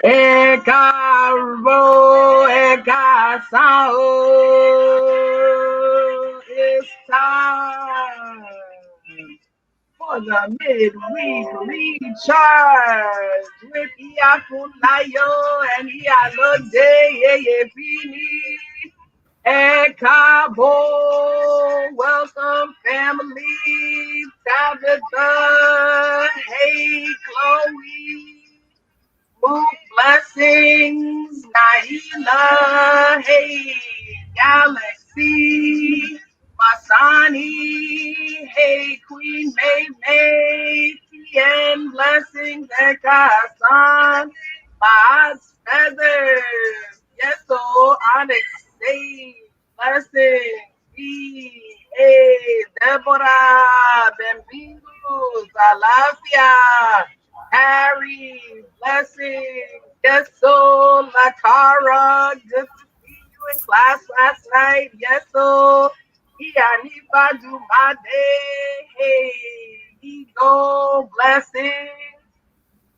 Ecaro, Ecasao, it's time for the midweek recharge with Funlayo and Iyalode Yeyefini Efunbolade. Welcome, family. Tabitha, hey, Chloe. Move blessings, Naila, hey, Galaxy, Masani, hey, Queen May, and blessings, Ekasan, God's feathers, yes, so Onyx, say, blessings, hey, Deborah, Bem-vindos, Alafia, Harry, blessings. Yes, so Latara, good to see you in class last night. Yes, so Ianifa Dumade, hey, Ego, blessings.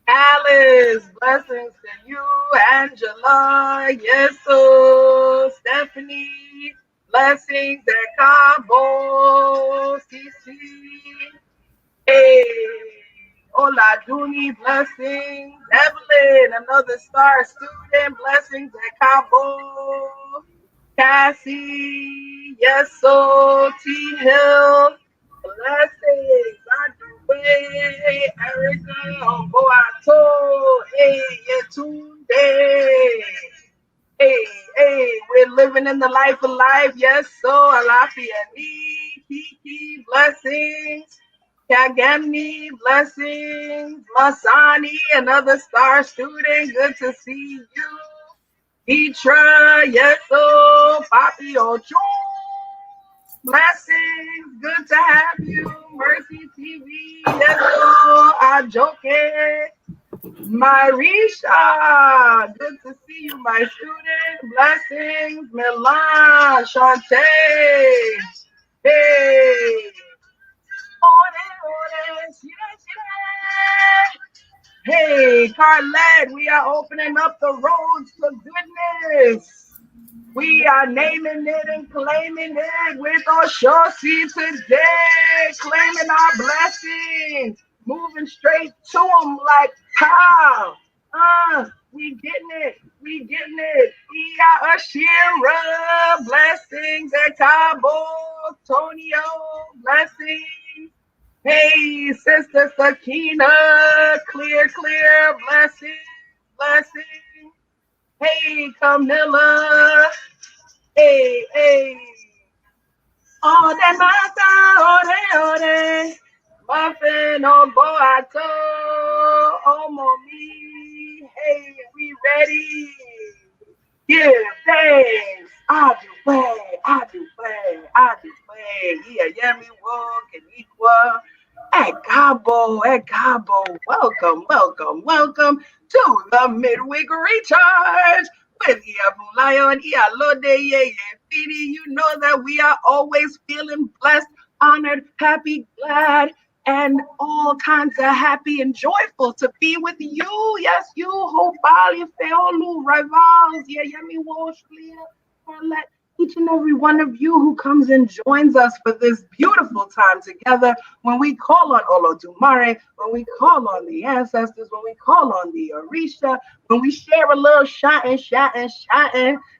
Alice, blessings to you, Angela. Yes, so Stephanie, blessings at Cabo, CC. Hey, hola, Dooney, blessings. Evelyn, another star student, blessings at Cabo. Cassie, yes, so T Hill, blessings. Way, Erica, Boato, hey, Yetunde. Hey, we're living in the life of life. Yes, so Alafia, Kiki, blessings. Kagami, blessings. Masani, another star student. Good to see you. Petra, yes, so Papi Ocho. Blessings, good to have you. Mercy TV, yes, so Ajoke. Marisha, good to see you, my student. Blessings, Milan, Shantae. Hey. Yes, yes. Hey, Carlette, we are opening up the roads to goodness. We are naming it and claiming it with Oshosi today, claiming our blessings, moving straight to them like pow. We getting it, we getting it. Iyashira, blessings at Cabo, Tonio, blessings. Hey, Sister Sakina, clear, blessings. Hey, Camilla. Hey. Ode mata, ode. Muffin on boato, oh mommy. Hey, we ready? Give thanks. I do play. Yeah, yummy walk and equal. At Cabo. Welcome to the Midweek Recharge with Funlayo and Iyalode Yeyefini. You know that we are always feeling blessed, honored, happy, glad, and all kinds of happy and joyful to be with you. Yes, you, Hopali, Feolu, Rivals, yeah, Yemi Walsh, let each and every one of you who comes and joins us for this beautiful time together when we call on Olodumare, when we call on the ancestors, when we call on the Orisha, when we share a little shouting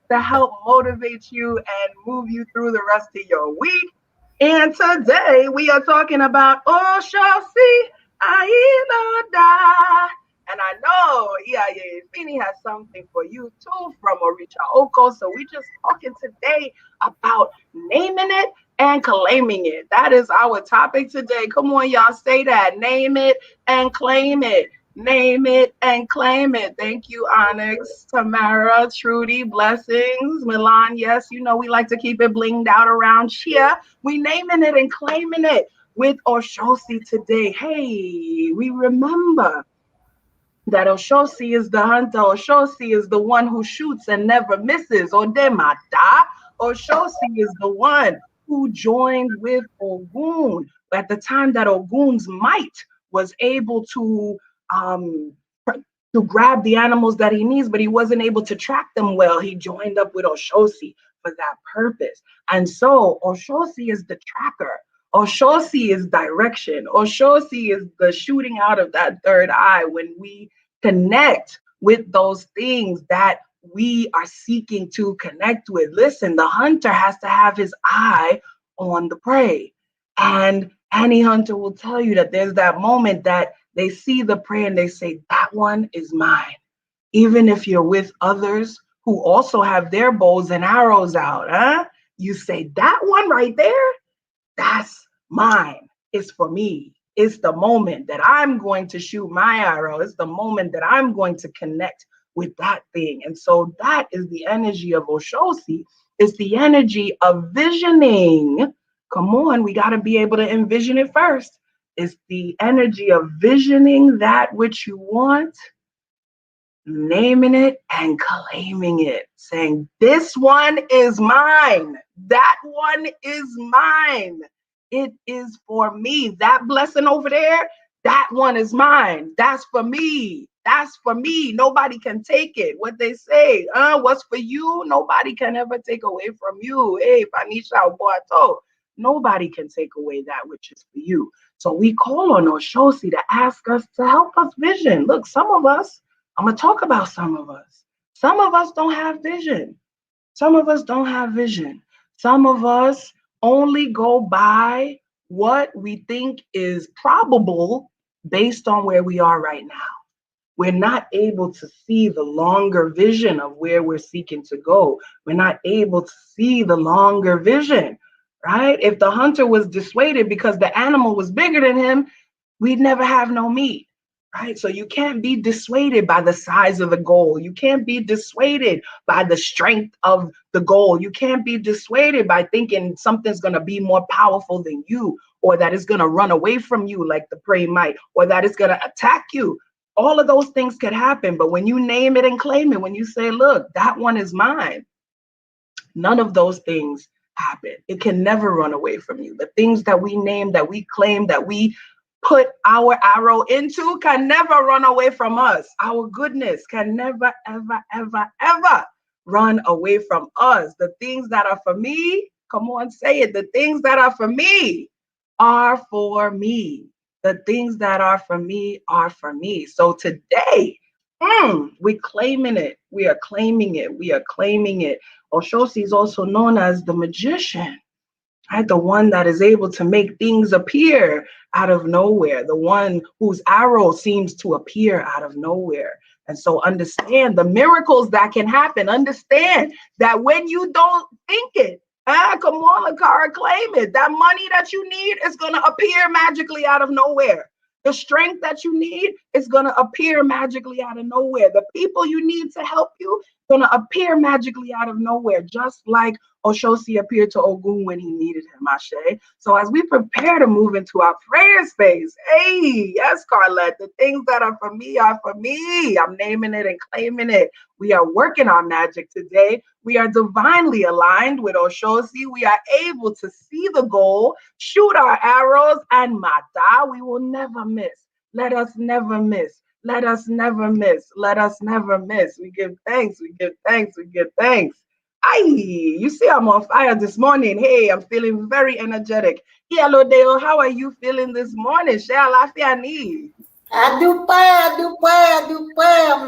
to help motivate you and move you through the rest of your week. And today we are talking about Oshosi Iyalode. And I know Iyalode has something for you too from Orisha Oko. So we just talking today about naming it and claiming it. That is our topic today. Come on, y'all, say that. Name it and claim it. Name it and claim it. Thank you, Onyx, Tamara, Trudy, blessings, Milan. Yes, you know we like to keep it blinged out around here. We naming it and claiming it with Oshosi today. Hey, we remember that Oshosi is the hunter. Oshosi is the one who shoots and never misses. Odemata. Oshosi is the one who joined with Ogun at the time that Ogun's might was able to to grab the animals that he needs, but he wasn't able to track them well. He joined up with Oshosi for that purpose. And so Oshosi is the tracker. Oshosi is direction. Oshosi is the shooting out of that third eye when we connect with those things that we are seeking to connect with. Listen, the hunter has to have his eye on the prey. And any hunter will tell you that there's that moment that they see the prey and they say, that one is mine. Even if you're with others who also have their bows and arrows out, huh? You say, that one right there, that's mine. It's for me. It's the moment that I'm going to shoot my arrow. It's the moment that I'm going to connect with that thing. And so that is the energy of Oshosi. It's the energy of visioning. Come on, we got to be able to envision it first. It's the energy of visioning that which you want, naming it and claiming it, saying, this one is mine. That one is mine. It is for me. That blessing over there, that one is mine. That's for me. That's for me. Nobody can take it. What they say, what's for you, nobody can ever take away from you. Hey, Panisha Boato. Nobody can take away that which is for you. So we call on Oshosi to ask us to help us vision. Look, some of us, I'm going to talk about some of us. Some of us don't have vision. Some of us don't have vision. Some of us only go by what we think is probable based on where we are right now. We're not able to see the longer vision of where we're seeking to go. We're not able to see the longer vision, right? If the hunter was dissuaded because the animal was bigger than him, we'd never have no meat, right? So you can't be dissuaded by the size of the goal. You can't be dissuaded by the strength of the goal. You can't be dissuaded by thinking something's going to be more powerful than you, or that it's going to run away from you like the prey might, or that it's going to attack you. All of those things could happen. But when you name it and claim it, when you say, look, that one is mine, none of those things happen. It can never run away from you. The things that we name, that we claim, that we put our arrow into can never run away from us. Our goodness can never, ever, ever, ever run away from us. The things that are for me, come on, say it. The things that are for me are for me. The things that are for me are for me. So today, we're claiming it. We are claiming it. We are claiming it. Oshosi is also known as the magician, right? The one that is able to make things appear out of nowhere, the one whose arrow seems to appear out of nowhere. And so understand the miracles that can happen. Understand that when you don't think it, come on, Lakara, claim it. That money that you need is going to appear magically out of nowhere. The strength that you need is going to appear magically out of nowhere. The people you need to help you going to appear magically out of nowhere, just like Oshosi appeared to Ogun when he needed him, Ashe. So as we prepare to move into our prayer space, hey, yes, Carlette, the things that are for me are for me. I'm naming it and claiming it. We are working our magic today. We are divinely aligned with Oshosi. We are able to see the goal, shoot our arrows, and Mata, we will never miss. Let us never miss. Let us never miss. Let us never miss. We give thanks. We give thanks. We give thanks. Aye, you see I'm on fire this morning. Hey, I'm feeling very energetic. Iyalode, how are you feeling this morning? Share Lafiani. I'm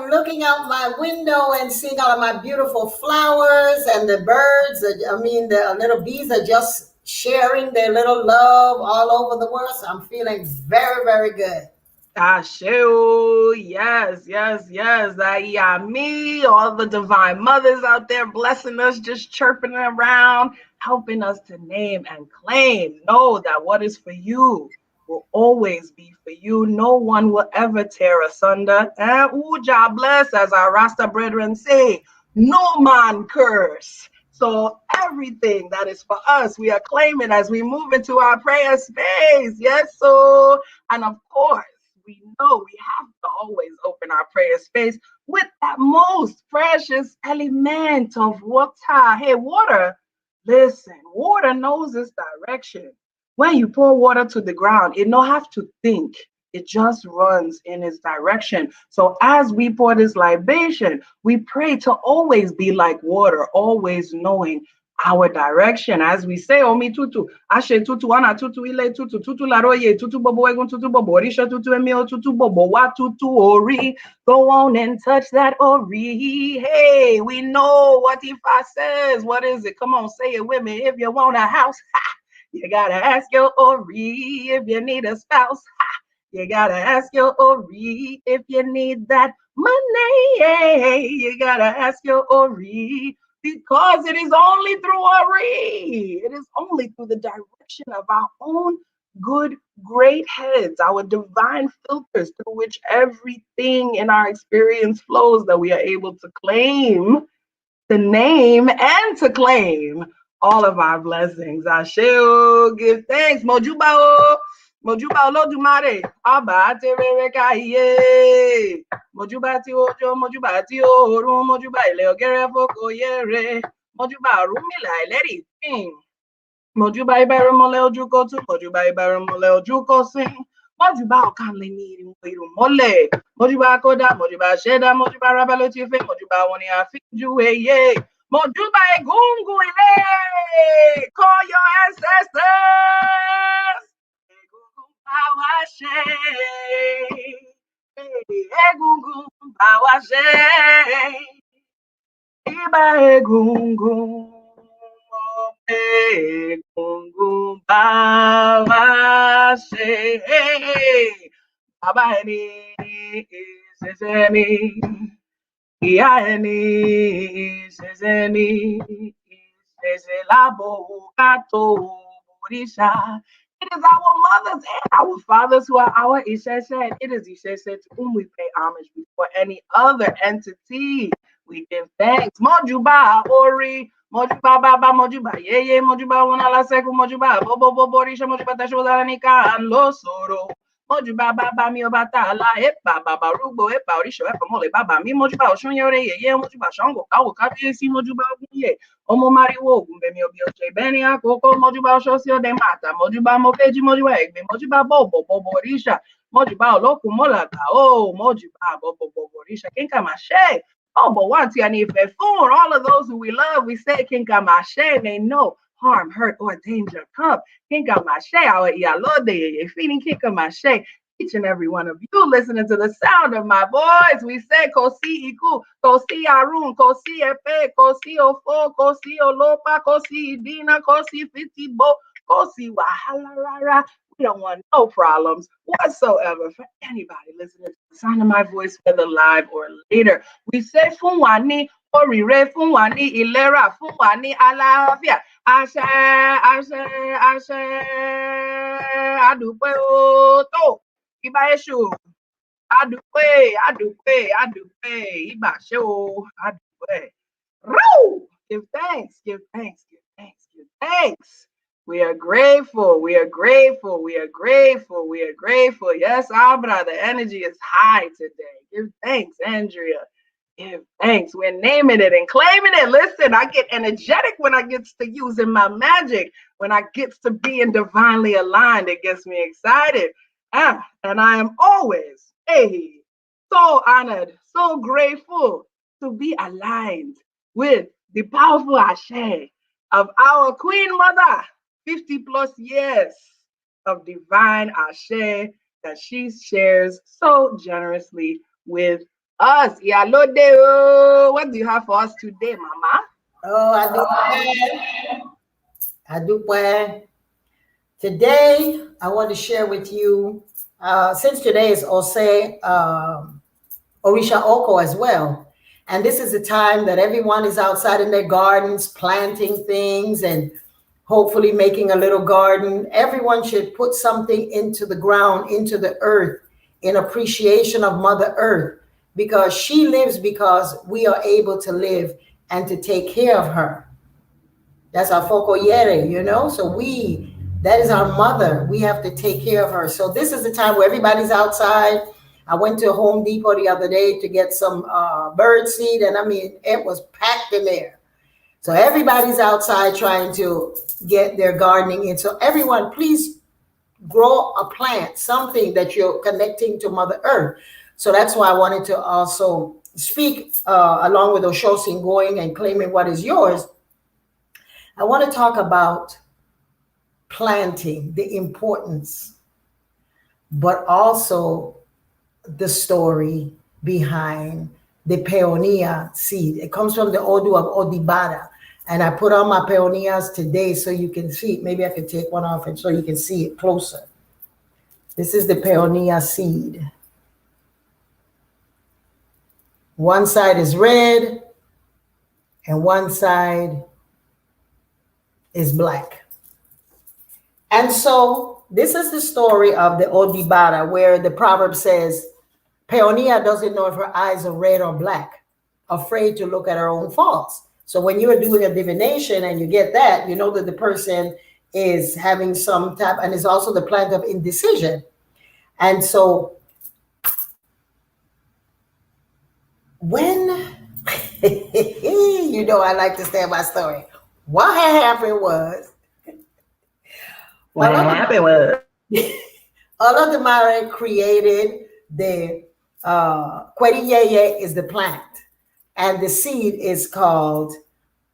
looking out my window and seeing all of my beautiful flowers and the birds. The little bees are just sharing their little love all over the world. So I'm feeling very, very good. Asheo, yes, yes, yes. Me, all the divine mothers out there blessing us, just chirping around, helping us to name and claim. Know that what is for you will always be for you. No one will ever tear asunder. God bless, as our Rasta brethren say, no man curse. So everything that is for us, we are claiming as we move into our prayer space. Yes, so, and of course, we know we have to always open our prayer space with that most precious element of water. Hey, water, listen, water knows its direction. When you pour water to the ground, it don't have to think. It just runs in its direction. So as we pour this libation, we pray to always be like water, always knowing our direction. As we say, Omi tutu, Ashe tutu, Ana tutu, Ile tutu, tutu laroye, tutu bobo, egun tutu bobo, Orisha tutu, Emio tutu bobo, Wa tutu ori. Go on and touch that ori. Hey, we know what Ifa says. What is it? Come on, say it with me. If you want a house, you gotta ask your ori. If you need a spouse, you gotta ask your Ori. If you need that money, you gotta ask your Ori. Because it is only through Ori. It is only through the direction of our own good, great heads, our divine filters through which everything in our experience flows, that we are able to claim, to name, and to claim all of our blessings. Asheo, give thanks. Mojubao. Mojuba Olodumare, Abba Terere Kaiye, Mojuba ti Ojo, Mojuba ti Oru, Mojuba Ile Ogere Foko Yere, Mojuba Rumila Ileri Sing, Mojuba Ibere Mole Ojuko tu, Mojuba Ibere Mole Ojuko Sing, Mojuba Okanle ni Iru Mole, Mojuba Koda, Mojuba Sheda, Mojuba Rabelo Tife, Mojuba Woni Afiju Eye, Mojuba Egungu Ile, call your ancestors. Bawashe, egungun bawashe, iba egungun, egungun bawashe, baba eni isese ni, iya eni isese ni, isese labo kato orisha. It is our mothers and our fathers who are our Isheshe, and it is Isheshe to whom we pay homage before any other entity. We give thanks. Mojuba Ori, Mojuba Baba, Mojuba Yeye, Mojuba Wonala Seku, Mojuba Bobo Borisha, Mojuba Tashodanika, and Losoro. Mojuba Baba mi Obatala, Epa Baba Rubo, Epa Orisha, Epa Mole Baba mi, Mojuba Oshunyore, Ye, Mojuba Shango, Kawo Kabiesi, Mojuba Ye. Omo Mariwo, Gumbe Obioshe, Benia, Coco, Mojuba Shosio de Mata, Mojuba Mopeji, Mojuba Egbe, Mojuba Bobo, Boborisha, Mojuba Loku Molaga, oh, Mojuba Bobo, Boborisha, Kinkamashe, oh, but once you need phone, all of those who we love, we say Kinkamashe, may no harm, hurt, or danger come. Kinkamashe, our Iyalode Yeyefini Kinkamashe. Each and every one of you listening to the sound of my voice, we say Kosi Iku, Kosi Arun, Kosi Epe, Kosi Ofo, Kosi Olopa, Kosi Idina, Kosi Fitibo, Kosi Wahala Rara. We don't want no problems whatsoever for anybody listening to the sound of my voice, whether live or later. We say Funwani, Orire, Funwani, Ilera, Funwani, Alafia, Ashe, Ashe, Ashe, Adupe Oto. Ibaeshu, adupe, Ibasho, adupe. Roo! Give thanks, give thanks, give thanks, give thanks. We are grateful, we are grateful, we are grateful, we are grateful. Yes, Abra, the energy is high today. Give thanks, Andrea. Give thanks. We're naming it and claiming it. Listen, I get energetic when I get to using my magic. When I get to being divinely aligned, it gets me excited. And I am always so honored, so grateful to be aligned with the powerful Ashe of our Queen Mother, 50 plus years of divine Ashe that she shares so generously with us. Iyalode, what do you have for us today, Mama? Oh, Adupe. Today, I want to share with you, since today is Ose Orisha Oko as well. And this is the time that everyone is outside in their gardens planting things and hopefully making a little garden. Everyone should put something into the ground, into the earth, in appreciation of Mother Earth, because she lives because we are able to live and to take care of her. That's our Fokoyere, you know? So that is our mother. We have to take care of her. So this is the time where everybody's outside. I went to Home Depot the other day to get some bird seed, and I mean, it was packed in there. So everybody's outside trying to get their gardening in. So everyone, please grow a plant, something that you're connecting to Mother Earth. So that's why I wanted to also speak along with Oshosi, going and claiming what is yours. I want to talk about planting, the importance, but also the story behind the peonia seed. It comes from the Odu of Odibada. And I put on my peonias today so you can see it. Maybe I can take one off and so you can see it closer. This is the peonia seed. One side is red and one side is black. And so this is the story of the Odibada, where the proverb says, peonia doesn't know if her eyes are red or black, afraid to look at her own faults. So when you are doing a divination and you get that, you know that the person is having some type, and it's also the plant of indecision. And so when, you know, I like to say my story. What had happened was, Iyalode Yeyefini created the Kweri is the plant, and the seed is called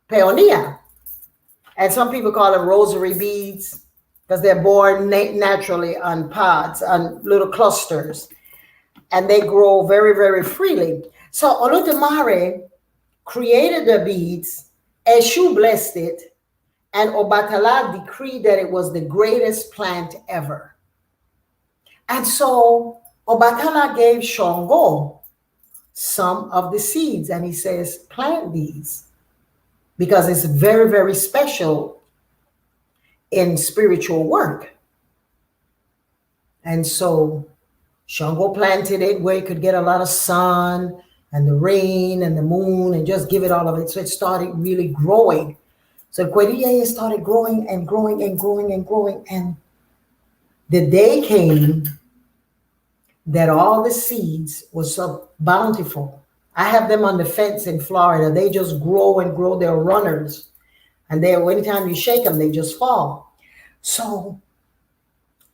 peonia. And some people call them rosary beads because they're born naturally on pods, on little clusters, and they grow very, very freely. So Olodumare created the beads, Eshu blessed it, and Obatala decreed that it was the greatest plant ever. And so Obatala gave Shango some of the seeds, and he says, plant these because it's very, very special in spiritual work. And so Shango planted it where it could get a lot of sun and the rain and the moon and just give it all of it. So it started really growing. So Kweri started growing and growing and growing and growing. And the day came that all the seeds were so bountiful. I have them on the fence in Florida. They just grow and grow. They're runners. And anytime you shake them, they just fall. So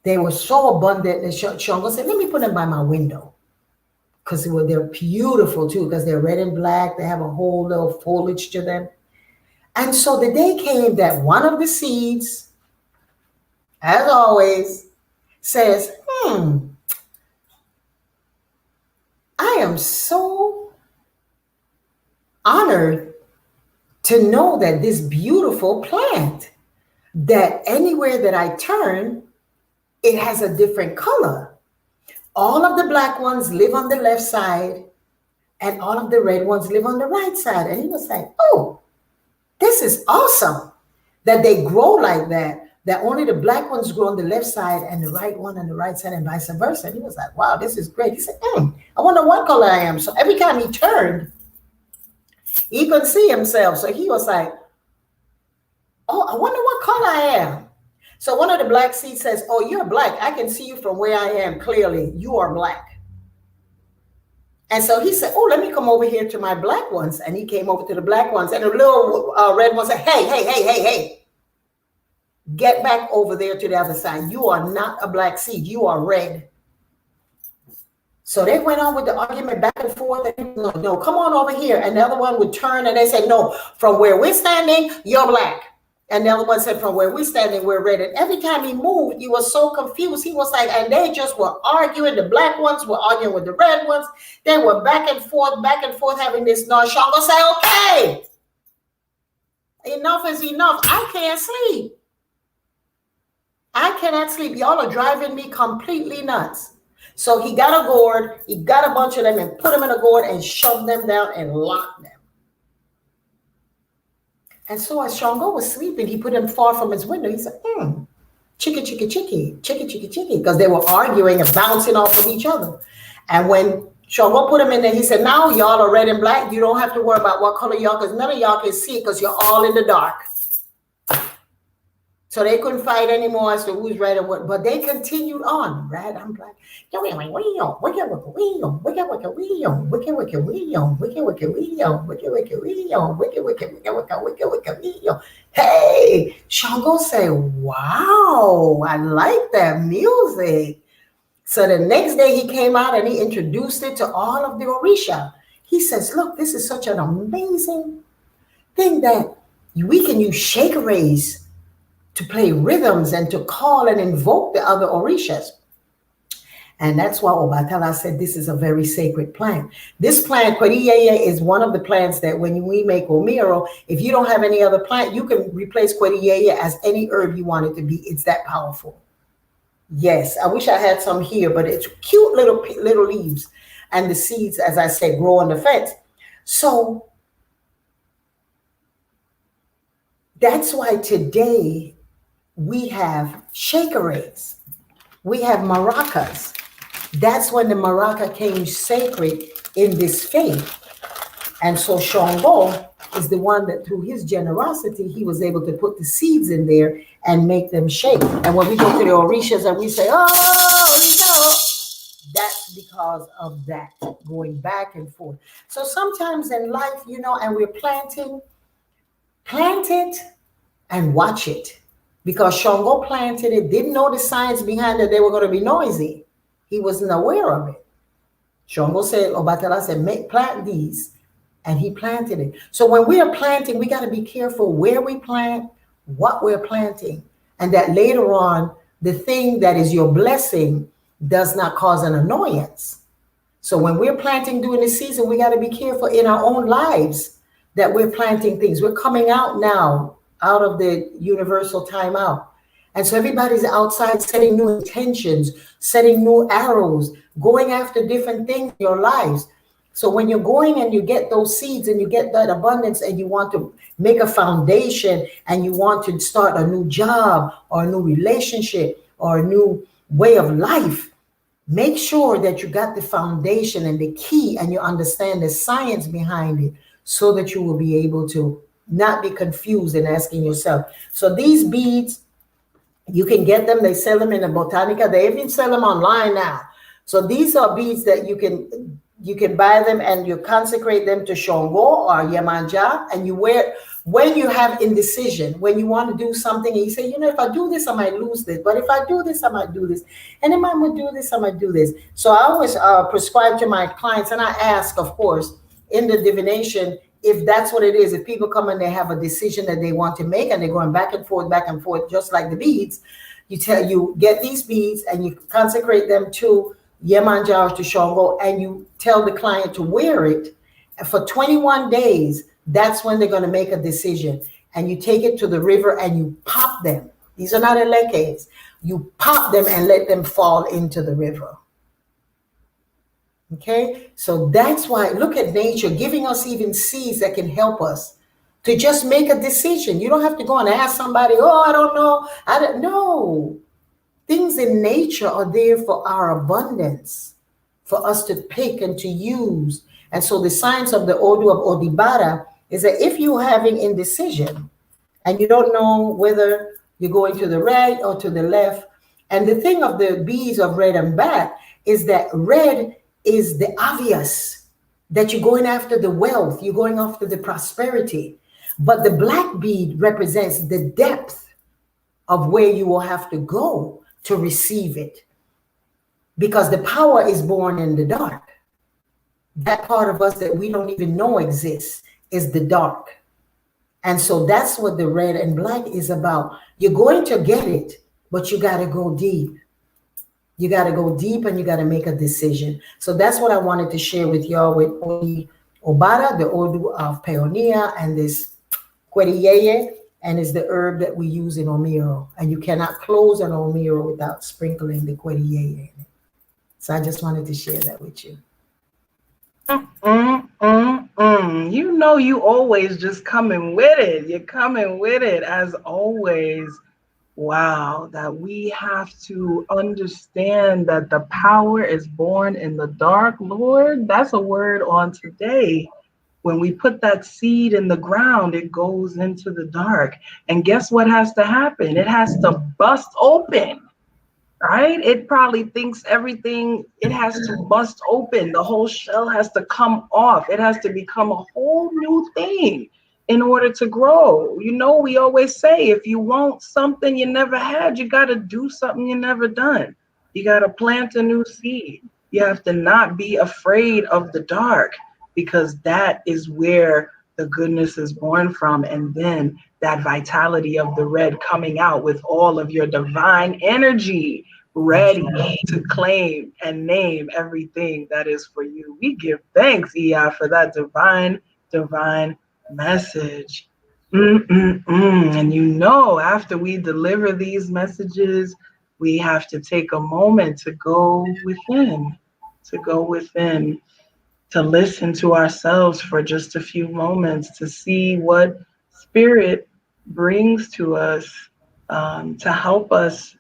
they were so abundant. And Shango said, let me put them by my window. Because they're beautiful too, because they're red and black. They have a whole little foliage to them. And so the day came that one of the seeds, as always, says, I am so honored to know that this beautiful plant, that anywhere that I turn, it has a different color. All of the black ones live on the left side and all of the red ones live on the right side. And he was like, oh, this is awesome that they grow like that only the black ones grow on the left side and the right one on the right side and vice versa. And he was like, wow, this is great. He said, I wonder what color I am. So every time he turned, he could see himself. So he was like, oh, I wonder what color I am. So one of the black seeds says, oh, you're black. I can see you from where I am clearly. You are black. And so he said, oh, let me come over here to my black ones. And he came over to the black ones. And the little red one said, hey. Get back over there to the other side. You are not a black seed. You are red. So they went on with the argument back and forth. No, come on over here. And the other one would turn and they said, no, from where we're standing, you're black. And the other one said, from where we're standing, we're red. And every time he moved, he was so confused. He was like, and they just were arguing. The black ones were arguing with the red ones. They were back and forth, having this noise. Shango say, okay, enough is enough. I can't sleep. I cannot sleep. Y'all are driving me completely nuts. So he got a gourd. He got a bunch of them and put them in a gourd and shoved them down and locked them. And so as Shango was sleeping, he put him far from his window. He said, chickie, chickie, chickie, chickie, chickie, chickie, because they were arguing and bouncing off of each other. And when Shango put him in there, he said, now y'all are red and black. You don't have to worry about what color y'all, because none of y'all can see it because you're all in the dark. So they couldn't fight anymore as to who's right and what, but they continued on, right? I'm like, yo, we like, we yo, wicka wicka we yo, wicka wicka we yo, wicka wicka we yo, wicka wicka we yo, wicka wicka we yo, wicka wicka wicka wicka wicka wicka we yo. Hey, Shango say, wow, I like that music. So the next day he came out and he introduced it to all of the Orisha. He says, look, this is such an amazing thing that we can use shakerays to play rhythms and to call and invoke the other Orishas. And that's why Obatala said this is a very sacred plant. This plant, Kwediyeye, is one of the plants that when we make Omiro, if you don't have any other plant, you can replace Kwediyeye as any herb you want it to be. It's that powerful. Yes, I wish I had some here, but it's cute little leaves. And the seeds, as I said, grow on the fence. So that's why today we have shakerays. We have maracas. That's when the maraca came sacred in this faith. And so Shango is the one that through his generosity, he was able to put the seeds in there and make them shake. And when we go to the Orishas and we say, oh, Orisha, that's because of that, going back and forth. So sometimes in life, and we're planting, plant it and watch it. Because Shango planted it, didn't know the science behind it, they were going to be noisy. He wasn't aware of it. Shango said, Obatala said, plant these. And he planted it. So when we are planting, we got to be careful where we plant, what we're planting. And that later on, the thing that is your blessing does not cause an annoyance. So when we're planting during the season, we got to be careful in our own lives that we're planting things. We're coming out now, out of the universal timeout. And so everybody's outside setting new intentions, setting new arrows, going after different things in your lives. So when you're going and you get those seeds and you get that abundance and you want to make a foundation and you want to start a new job or a new relationship or a new way of life, make sure that you got the foundation and the key and you understand the science behind it so that you will be able to not be confused and asking yourself. So these beads, you can get them. They sell them in the Botanica. They even sell them online now. So these are beads that you can buy them and you consecrate them to Shango or Yemanja, and you wear when you have indecision, when you want to do something and you say, if I do this, I might lose this. But if I do this, I might do this. And if I would do this, I might do this. So I always prescribe to my clients, and I ask, of course, in the divination, if that's what it is. If people come and they have a decision that they want to make and they're going back and forth, just like the beads, you get these beads and you consecrate them to Yemanja or to Shango, and you tell the client to wear it for 21 days. That's when they're going to make a decision. And you take it to the river and you pop them. These are not elekes. You pop them and let them fall into the river. Okay, so that's why, look at nature giving us even seeds that can help us to just make a decision. You don't have to go and ask somebody, I don't know. I don't know. Things in nature are there for our abundance, for us to pick and to use. And so the science of the Odu of Odibara is that if you're having indecision and you don't know whether you're going to the right or to the left, and the thing of the bees of red and black is that red is the obvious, that you're going after the wealth, you're going after the prosperity. But the black bead represents the depth of where you will have to go to receive it. Because the power is born in the dark. That part of us that we don't even know exists is the dark. And so that's what the red and black is about. You're going to get it, but you got to go deep. You got to go deep and you got to make a decision. So that's what I wanted to share with y'all with Odi Obara, the Odu of Peonia, and this Kwediyeye, and it's the herb that we use in Omiro. And you cannot close an Omiro without sprinkling the Kwediyeye in it. So I just wanted to share that with you. You always just coming with it. You're coming with it as always. Wow, that we have to understand that the power is born in the dark, Lord. That's a word on today. when we put that seed in the ground, it goes into the dark. And guess what has to happen? It has to bust open, right? It probably thinks everything, it has to bust open. The whole shell has to come off. It has to become a whole new thing in order to grow. You know, we always say, if you want something you never had, you got to do something you never done. You got to plant a new seed. You have to not be afraid of the dark, because that is where the goodness is born from. And then that vitality of the red coming out with all of your divine energy ready to claim and name everything that is for you. We give thanks, Iya, for that divine message. And you know, after we deliver these messages, we have to take a moment to go within, to listen to ourselves for just a few moments, to see what spirit brings to us, to help us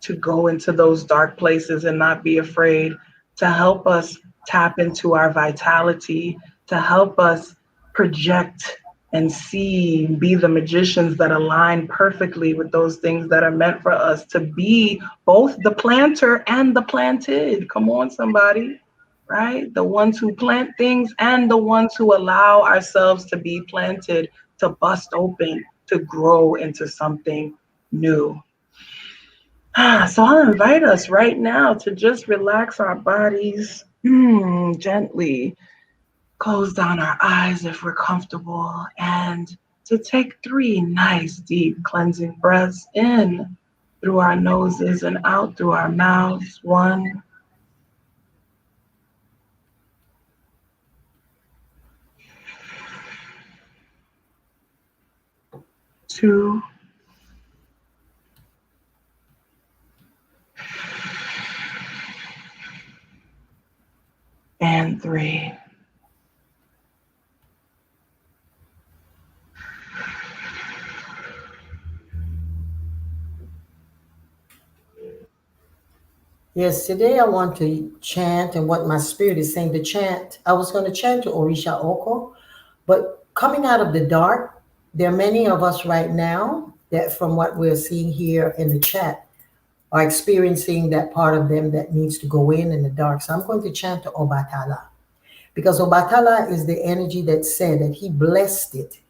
to go into those dark places and not be afraid, to help us tap into our vitality, to help us project and see, be the magicians that align perfectly with those things that are meant for us, to be both the planter and the planted. Come on, somebody, right? The ones who plant things and the ones who allow ourselves to be planted, to bust open, to grow into something new. So I'll invite us right now to just relax our bodies gently, close down our eyes if we're comfortable, and to take 3 nice deep cleansing breaths in through our noses and out through our mouths. 1, 2, and 3. Yes, today I want to chant, and what my spirit is saying to chant. I was going to chant to Orisha Oko, but coming out of the dark, there are many of us right now that, from what we're seeing here in the chat, are experiencing that part of them that needs to go in the dark. So I'm going to chant to Obatala, because Obatala is the energy that said that he blessed it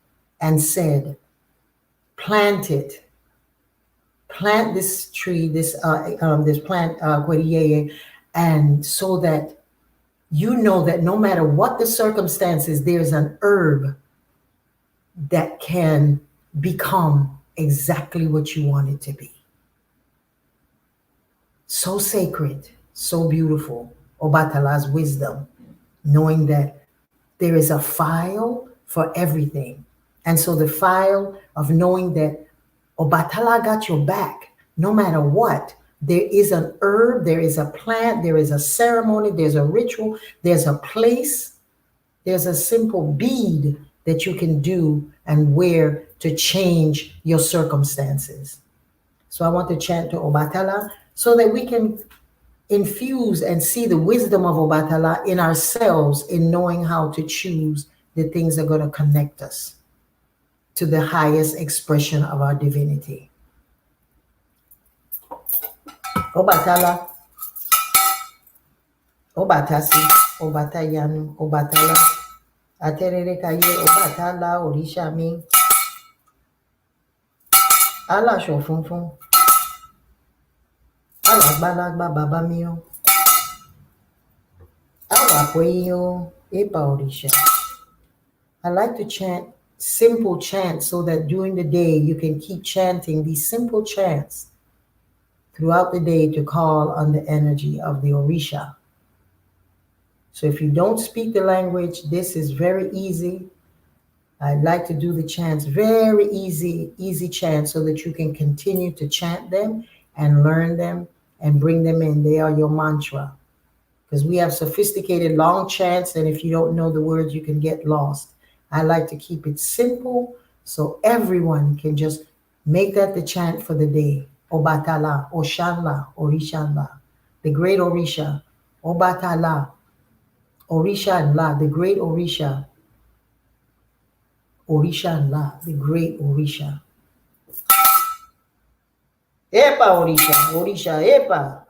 and said, plant it. Plant this tree, this plant, Gwediyeye, and so that you know that no matter what the circumstances, there's an herb that can become exactly what you want it to be. So sacred, so beautiful. Obatala's wisdom, knowing that there is a file for everything. And so the file of knowing that Obatala got your back, no matter what. There is an herb, there is a plant, there is a ceremony, there's a ritual, there's a place, there's a simple bead that you can do and wear to change your circumstances. So I want to chant to Obatala so that we can infuse and see the wisdom of Obatala in ourselves, in knowing how to choose the things that are going to connect us to the highest expression of our divinity. Obatala, Obatasi, Obatayanu, Obatala, Aterere Kaye, Obatala, Orisha mi, Ala Shofunfun, Ala Balagba Baba mio, Ala Pueyo, Epa Orisha. I like to chant simple chants so that during the day you can keep chanting these simple chants throughout the day to call on the energy of the Orisha. So if you don't speak the language, this is very easy. I like to do the chants, very easy chants, so that you can continue to chant them and learn them and bring them in. They are your mantra. Because we have sophisticated long chants, and if you don't know the words, you can get lost. I like to keep it simple so everyone can just make that the chant for the day. Obatala, Oshanla, Orishanla, the great Orisha. Obatala, Orisha La, the great Orisha. Orisha Nla, the great Orisha. Epa Orisha, Orisha Epa.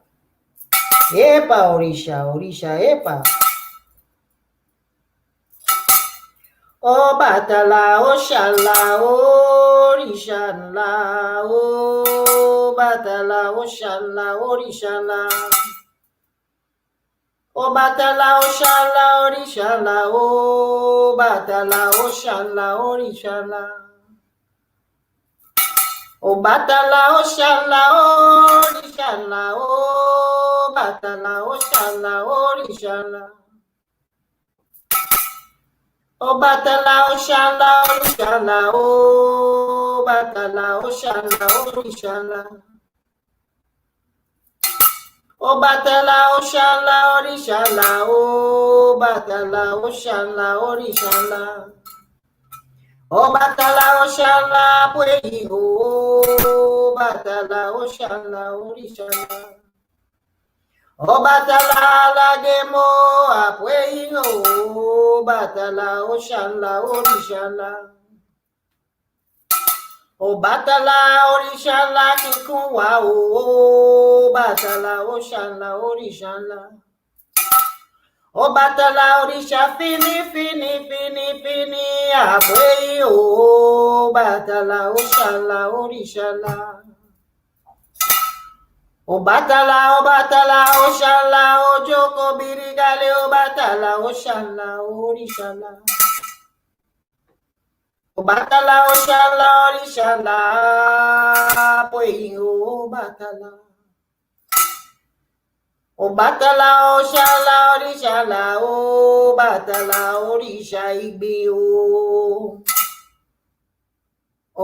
Epa Orisha, Orisha Epa. Ọbàtálá Òṣàlà Orisha Nla, Ọbàtálá Òṣàlà Orisha Nla. Ọbàtálá Òṣàlà Orisha Nla, Ọbàtálá Òṣàlà Orisha Nla. Ọbàtálá Òṣàlà Orisha Nla, Ọbàtálá Òṣàlà Orisha Nla. Ọbàtálá Òṣàlà Orisha Nla, Ọbàtálá Òṣàlà Orisha Nla. Ọbàtálá Òṣàlà Orisha Nla, Ọbàtálá Òṣàlà Orisha Nla. Ọbàtálá Òṣàlà Pwèyí o, Ọbàtálá Òṣàlà Orisha Nla. Ọbàtálá Alágẹmọ Àpwèyí o, Ọbàtálá Òṣàlà Orisha Nla. Ọbàtálá Orisha Nla kíkún wá o, Ọbàtálá Òṣàlà Orisha Nla. Ọbàtálá Orisha fini Àpwèyí o, Ọbàtálá Òṣàlà Orisha Nla. Ọbàtálá Òṣàlà Ojoko Birigale, Ọbàtálá Òṣàlà Orisha Nla. Ọbàtálá Òṣàlà Orisha Nla Pwèyí o, Ọbàtálá. Ọbàtálá Òṣàlà Orisha Nla, Ọbàtálá Orisha Igbe o.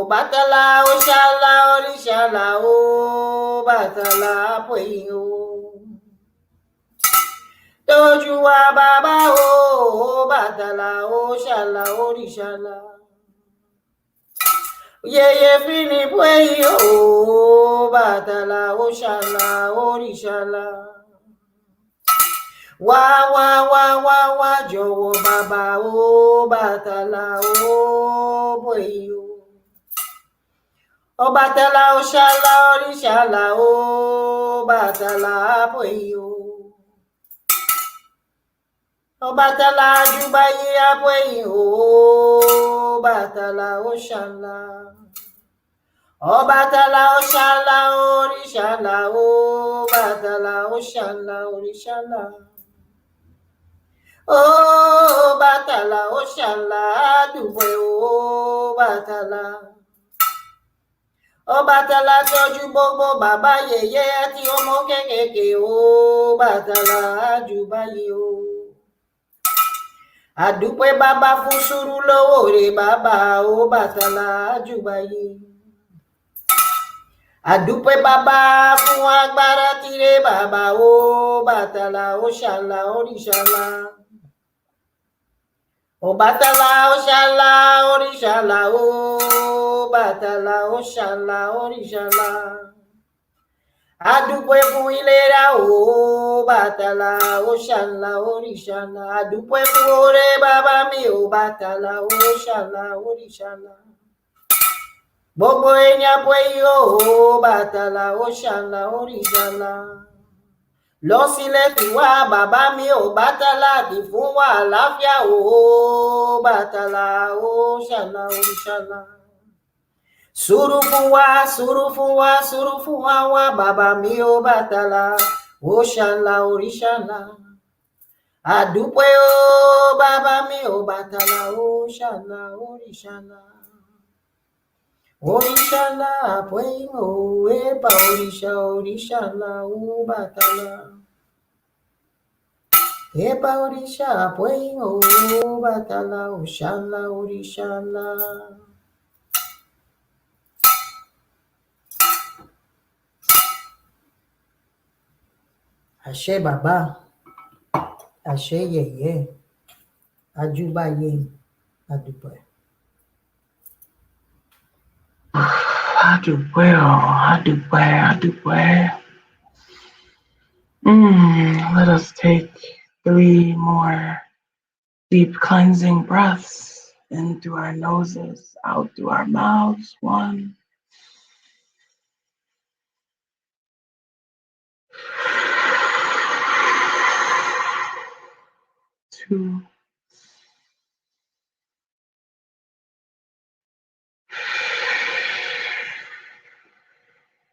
Ọbàtálá Òṣàlà Orisha Nla, Ọbàtálá Pwèyí o. Tójú wa bàbá o, Ọbàtálá Òṣàlà Orisha Nla. Yeyefini Pwèyí o, Ọbàtálá Òṣàlà Orisha Nla. Wá jọ̀wọ́ bàbá o, Ọbàtálá o Pwèyí o. Ọbàtálá Òṣàlà Orisha Nla, Ọbàtálá Pwèyí o. Ọbàtálá Àjùbáyé Pwèyí o, Ọbàtálá Òṣàlà. Ọbàtálá Òṣàlà Orisha Nla, Ọbàtálá Òṣàlà Orisha Nla. Ọbàtálá Òṣàlà dúpẹ́ o, Ọbàtálá. Ọbàtálá tọ́jú gbogbo bàbá yèyé àti ọmọ kékèké o, Ọbàtálá Àjùbáyé o. Àdúpẹ́ bàbá fún sùúrù lọ́wọ́ rẹ̀ bàbá Ọbàtálá Àjùbáyé. Àdúpẹ́ bàbá fún agbára tirẹ̀ bàbá Ọbàtálá Òṣàlà Orisha Nla. Ọbàtálá Òṣàlà Orisha Nla, Ọbàtálá Òṣàlà Orisha Nla. Àdúpẹ́ fún ìlera o, Ọbàtálá Òṣàlà Orisha Nla. Àdúpẹ́ fún oore bàbá mi Ọbàtálá Òṣàlà Orisha Nla. Gbogbo èèyàn Pwèyí o, Ọbàtálá Òṣàlà Orisha Nla. Lọ sílẹ̀ tí wá bàbá mi Ọbàtálá ti fún wa àlàáfíà o, Ọbàtálá Òṣàlà Orisha Nla. Sùúrù fún wa wá bàbá mi Ọbàtálá Òṣàlà Orisha Nla. Àdúpẹ́ o bàbá mi Ọbàtálá Òṣàlà Orisha Nla. Orisha Nla Pwèyí o, Epa Orisha Nla Ọbàtálá. Epa Orisha Pwèyí o, Ọbàtálá Òṣàlà Orisha Nla. Àṣẹ bàbá, àṣẹ yèyé, Àjùbáyé, àdúpẹ́. Adúpẹ́. Let us take 3 more deep cleansing breaths. In through our noses, out through our mouths. 1, 2,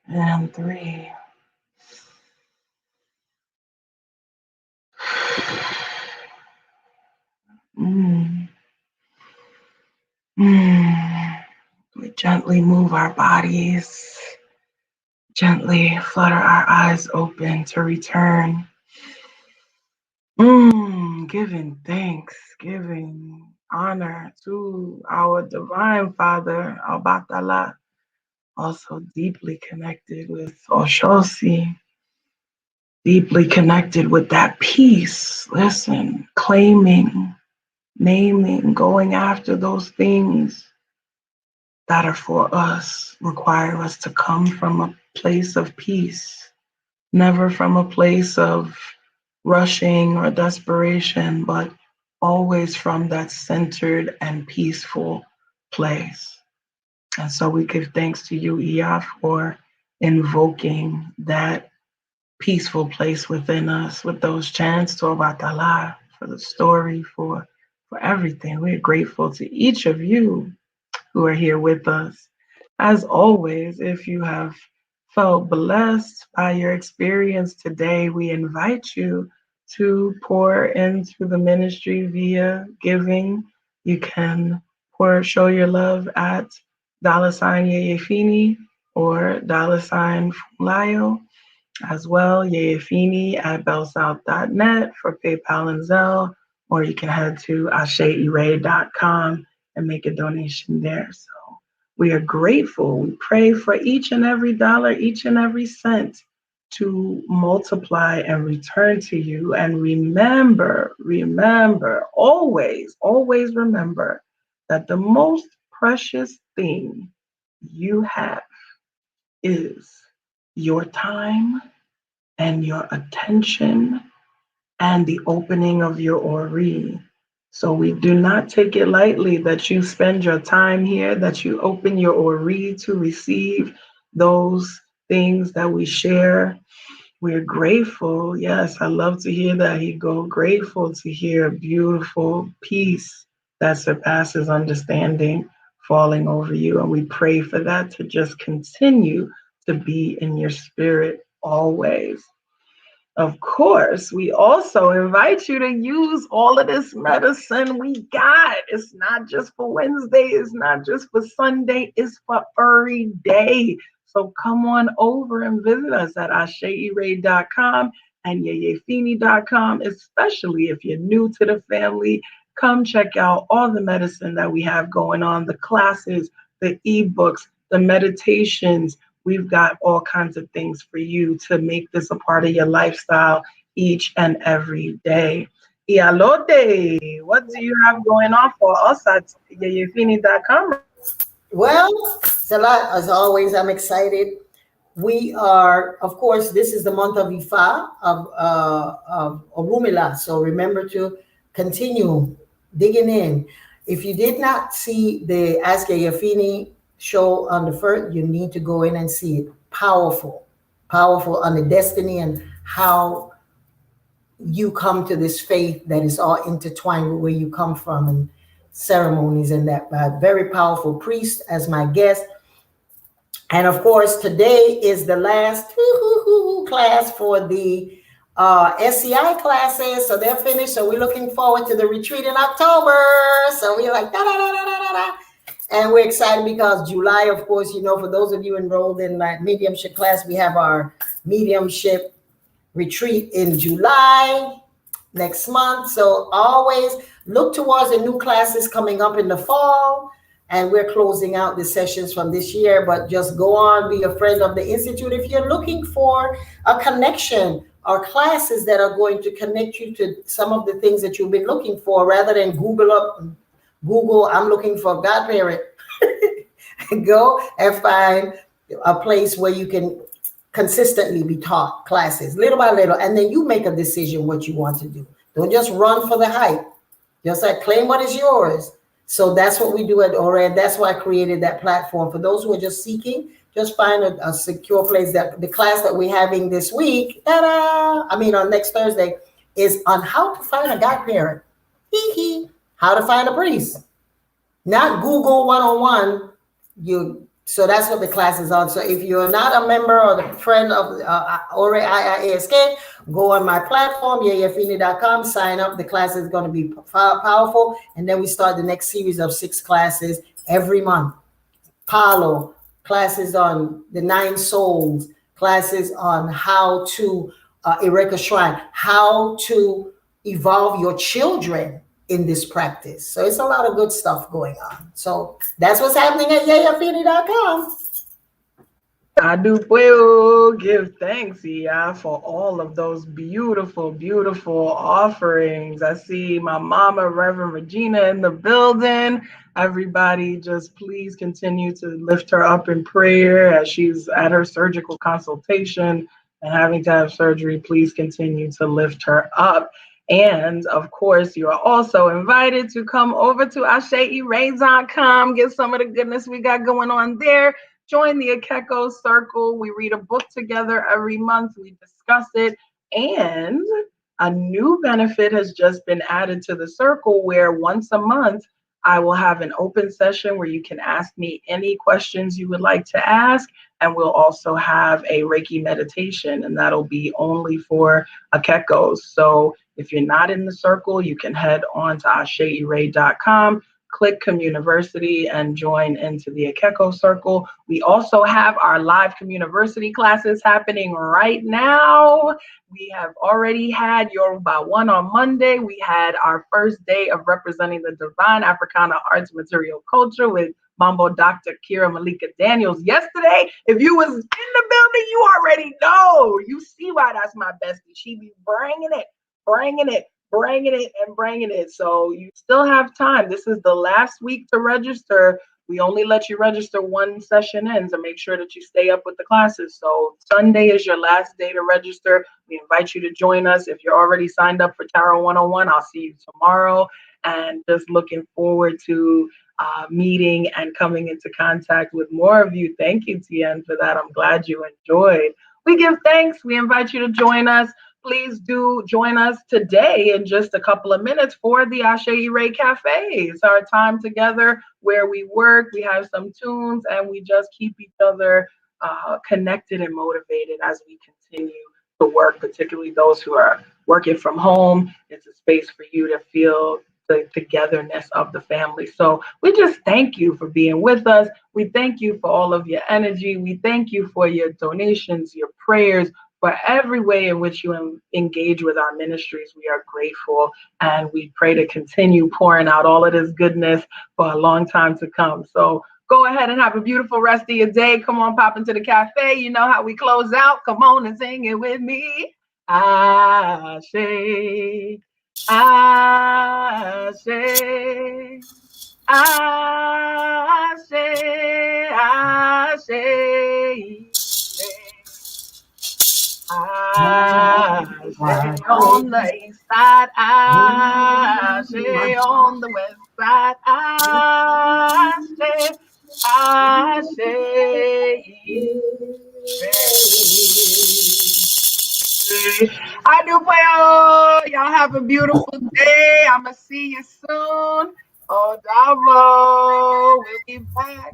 and 3. Mm. Mm. We gently move our bodies, gently flutter our eyes open to return. Giving thanks, giving honor to our Divine Father, Albatala, also deeply connected with Oshosi, deeply connected with that peace. Listen, claiming, naming, going after those things that are for us, require us to come from a place of peace, never from a place of rushing or desperation, but always from that centered and peaceful place. And so we give thanks to you, Iya, for invoking that peaceful place within us with those chants to Obatala, for the story, for everything. We're grateful to each of you who are here with us. As always, if you have felt blessed by your experience today, we invite you to pour into the ministry via giving. You can show your love at $Yeyefini or $Funlayo as well. Yeyefini at bellsouth.net for PayPal and Zelle, or you can head to aseire.com and make a donation there. So we are grateful. We pray for each and every dollar, each and every cent to multiply and return to you. And remember, always remember that the most precious thing you have is your time and your attention and the opening of your Ori. So we do not take it lightly that you spend your time here, that you open your Ori to receive those things that we share. We're grateful. Yes, I love to hear that, Higo. Grateful to hear beautiful peace that surpasses understanding falling over you. And we pray for that to just continue to be in your spirit always. Of course, we also invite you to use all of this medicine we got. It's not just for Wednesday, it's not just for Sunday, it's for every day. So come on over and visit us at aseire.com and yeyefini.com, especially if you're new to the family. Come check out all the medicine that we have going on, the classes, the ebooks, the meditations. We've got all kinds of things for you to make this a part of your lifestyle each and every day. Iyalode, what do you have going on for us at yeyefini.com? Well, it's a lot. As always, I'm excited. We are, of course, this is the month of Ifa, of Orumila. So remember to continue digging in. If you did not see the Ase Ire show on the first, you need to go in and see it. Powerful, powerful on the destiny and how you come to this faith that is all intertwined with where you come from and ceremonies and that. Very powerful priest as my guest. And of course, today is the last class for the SCI classes. So they're finished. So we're looking forward to the retreat in October. So we're like, da, da, da, da, da, da. And we're excited because July, of course, you know, for those of you enrolled in my mediumship class, we have our mediumship retreat in July next month. So always look towards the new classes coming up in the fall. And we're closing out the sessions from this year, but just go on, be a friend of the Institute. If you're looking for a connection or classes that are going to connect you to some of the things that you've been looking for, rather than Google, I'm looking for a godparent, go and find a place where you can consistently be taught classes little by little, and then you make a decision what you want to do. Don't just run for the hype. Just like claim what is yours. So that's what we do at ORED. That's why I created that platform. For those who are just seeking, just find a secure place. That the class that we're having this week, on next Thursday, is on how to find a godparent. How to find a priest. Not Google 101. So that's what the class is on. So if you're not a member or the friend of ORED IIASK, go on my platform, yeyefini.com, sign up. The class is going to be powerful. And then we start the next series of 6 classes every month. Palo, classes on the 9 souls, classes on how to erect a shrine, how to evolve your children in this practice. So it's a lot of good stuff going on. So that's what's happening at yeyefini.com. I do puedo give thanks, Iya, for all of those beautiful, beautiful offerings. I see my mama, Reverend Regina, in the building. Everybody, just please continue to lift her up in prayer as she's at her surgical consultation and having to have surgery. Please continue to lift her up. And of course, you are also invited to come over to AseIre.com, get some of the goodness we got going on there. Join the Akeko Circle. We read a book together every month. We discuss it. And a new benefit has just been added to the circle where once a month, I will have an open session where you can ask me any questions you would like to ask. And we'll also have a Reiki meditation, and that'll be only for Akekos. So if you're not in the circle, you can head on to AseIre.com, click Communiversity, and join into the Akeko Circle. We also have our live Communiversity classes happening right now. We have already had Yoruba 1 on Monday. We had our first day of representing the Divine Africana Arts Material Culture with Mambo Dr. Kira Malika Daniels yesterday. If you was in the building, you already know. You see why that's my bestie. She be bringing it, bringing it, bringing it, and bringing it. So you still have time. This is the last week to register. We only let you register one session in to make sure that you stay up with the classes. So Sunday is your last day to register. We invite you to join us. If you're already signed up for Tarot 101, I'll see you tomorrow. And just looking forward to meeting and coming into contact with more of you. Thank you, Tien, for that. I'm glad you enjoyed. We give thanks. We invite you to join us. Please do join us today in just a couple of minutes for the Ase Ire Cafe. It's our time together where we work, we have some tunes, and we just keep each other connected and motivated as we continue to work, particularly those who are working from home. It's a space for you to feel the togetherness of the family. So we just thank you for being with us. We thank you for all of your energy. We thank you for your donations, your prayers, for every way in which you engage with our ministries. We are grateful, and we pray to continue pouring out all of this goodness for a long time to come. So go ahead and have a beautiful rest of your day. Come on, pop into the cafe. You know how we close out. Come on and sing it with me. Ase, Ase, Ase, Ase. I say on the east side, I say on the west side, I say, I do well. Y'all have a beautiful day. I'ma see you soon. Oh, Davo, we'll be back.